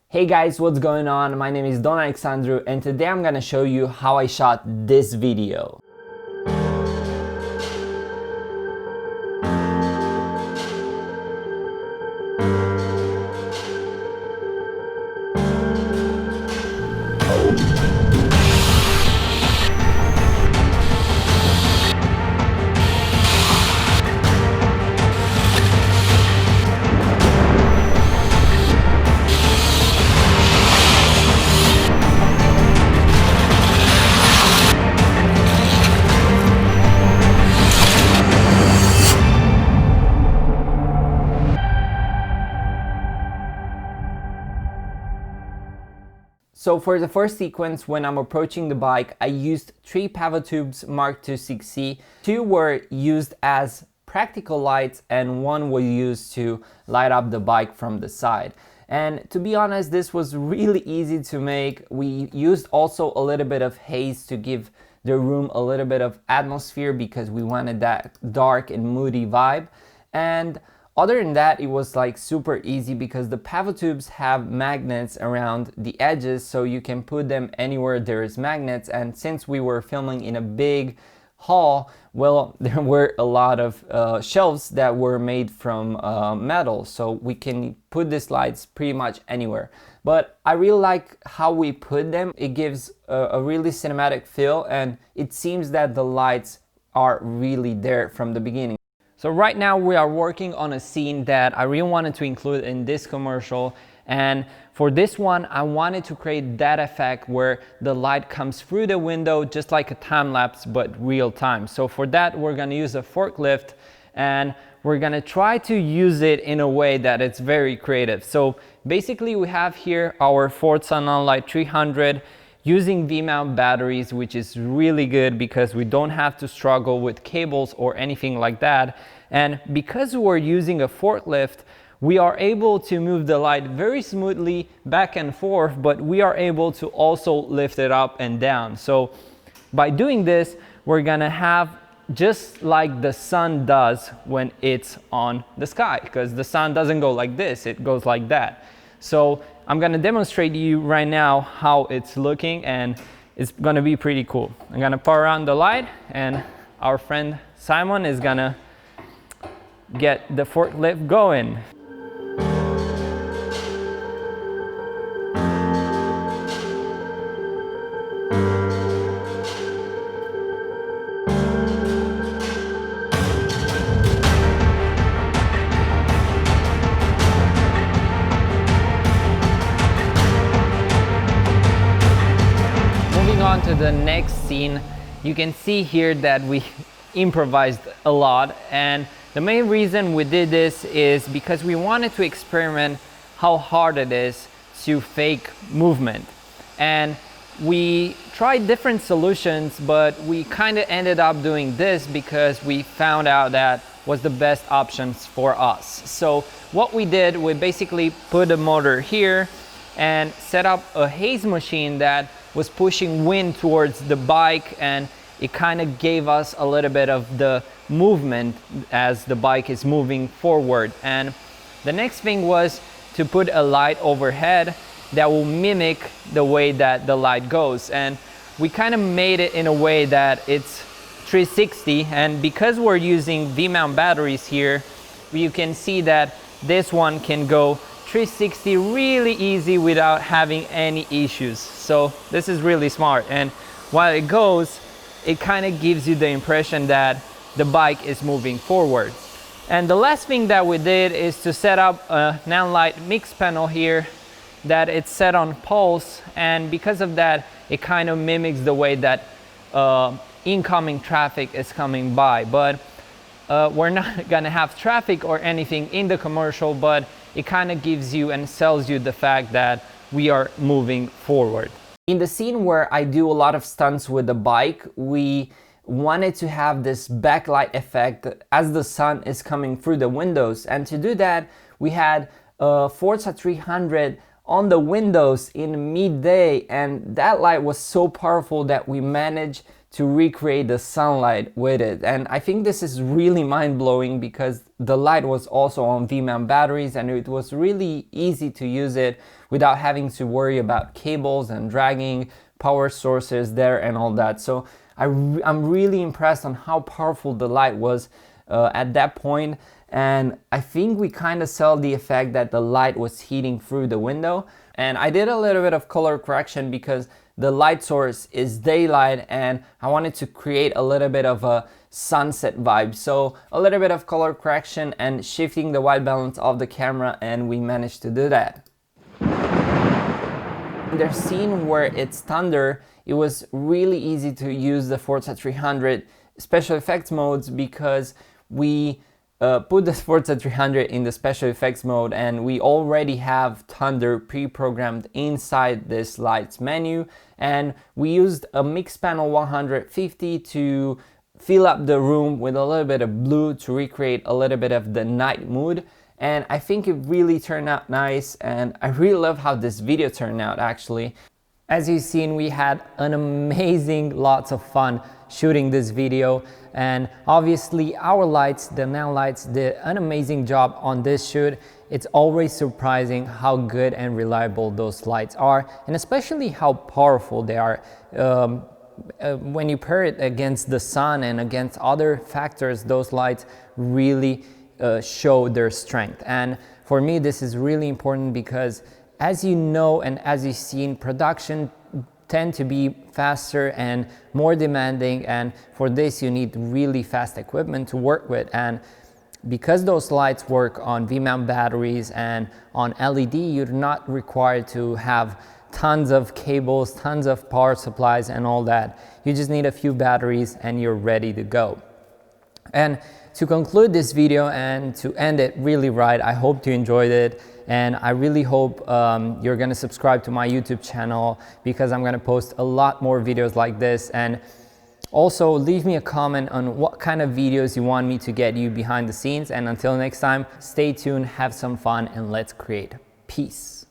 Hey guys, what's going on? My name is Don Alexandru and today I'm gonna show you how I shot this video. So for the first sequence, when I'm approaching the bike, I used 3 PavoTubes Mark II 6C. 2 were used as practical lights and 1 was used to light up the bike from the side. And to be honest, this was really easy to make. We used also a little bit of haze to give the room a little bit of atmosphere because we wanted that dark and moody vibe. And other than that, it was like super easy because the PavoTubes have magnets around the edges, so you can put them anywhere there is magnets. And since we were filming in a big hall, well, there were a lot of shelves that were made from metal, so we can put these lights pretty much anywhere. But I really like how we put them. It gives a really cinematic feel, and it seems that the lights are really there from the beginning. So right now we are working on a scene that I really wanted to include in this commercial, and for this one I wanted to create that effect where the light comes through the window just like a time-lapse but real time. So for that we're going to use a forklift and we're going to try to use it in a way that it's very creative. So basically we have here our Forza Nanlite 300 using V-mount batteries, which is really good because we don't have to struggle with cables or anything like that. And because we're using a forklift, we are able to move the light very smoothly back and forth, but we are able to also lift it up and down. So by doing this, we're gonna have just like the sun does when it's on the sky, because the sun doesn't go like this, it goes like that. So I'm gonna demonstrate to you right now how it's looking, and it's gonna be pretty cool. I'm gonna power on the light and our friend Simon is gonna get the forklift going. On to the next scene, you can see here that we improvised a lot, and the main reason we did this is because we wanted to experiment how hard it is to fake movement. And we tried different solutions, but we kind of ended up doing this because we found out that was the best options for us. So what we did, we basically put a motor here and set up a haze machine that was pushing wind towards the bike, and it kind of gave us a little bit of the movement as the bike is moving forward. And the next thing was to put a light overhead that will mimic the way that the light goes, and we kind of made it in a way that it's 360. And because we're using V-mount batteries here, you can see that this one can go 360 really easy without having any issues. So this is really smart, and while it goes, it kind of gives you the impression that the bike is moving forward. And the last thing that we did is to set up a Nanlite MixPanel here that it's set on pulse, and because of that it kind of mimics the way that incoming traffic is coming by. But we're not gonna have traffic or anything in the commercial, but it kind of gives you and sells you the fact that we are moving forward. In the scene where I do a lot of stunts with the bike, we wanted to have this backlight effect as the sun is coming through the windows. And to do that, we had a Forza 300 on the windows in midday, and that light was so powerful that we managed to recreate the sunlight with it. And I think this is really mind-blowing because the light was also on V-mount batteries, and it was really easy to use it without having to worry about cables and dragging power sources there and all that. So I'm really impressed on how powerful the light was at that point. And I think we kind of saw the effect that the light was heating through the window. And I did a little bit of color correction because the light source is daylight and I wanted to create a little bit of a sunset vibe. So a little bit of color correction and shifting the white balance of the camera, and we managed to do that. The scene where it's thunder, it was really easy to use the Forza 300 special effects modes because we put the Forza 300 in the special effects mode, and we already have thunder pre-programmed inside this lights menu, and we used a MixPanel 150 to fill up the room with a little bit of blue to recreate a little bit of the night mood. And I think it really turned out nice, and I really love how this video turned out actually. As you've seen, we had an amazing lots of fun shooting this video, and obviously our lights, the Nanlites, did an amazing job on this shoot. It's always surprising how good and reliable those lights are, and especially how powerful they are. When you pair it against the sun and against other factors, those lights really show their strength. And for me, this is really important because, as you know and as you've seen, production tend to be faster and more demanding, and for this you need really fast equipment to work with. And because those lights work on V-mount batteries and on LED, you're not required to have tons of cables, tons of power supplies and all that. You just need a few batteries and you're ready to go. And to conclude this video and to end it really right, I hope you enjoyed it, and I really hope you're gonna subscribe to my YouTube channel because I'm gonna post a lot more videos like this. And also leave me a comment on what kind of videos you want me to get you behind the scenes. And until next time, stay tuned, have some fun, and let's create. Peace.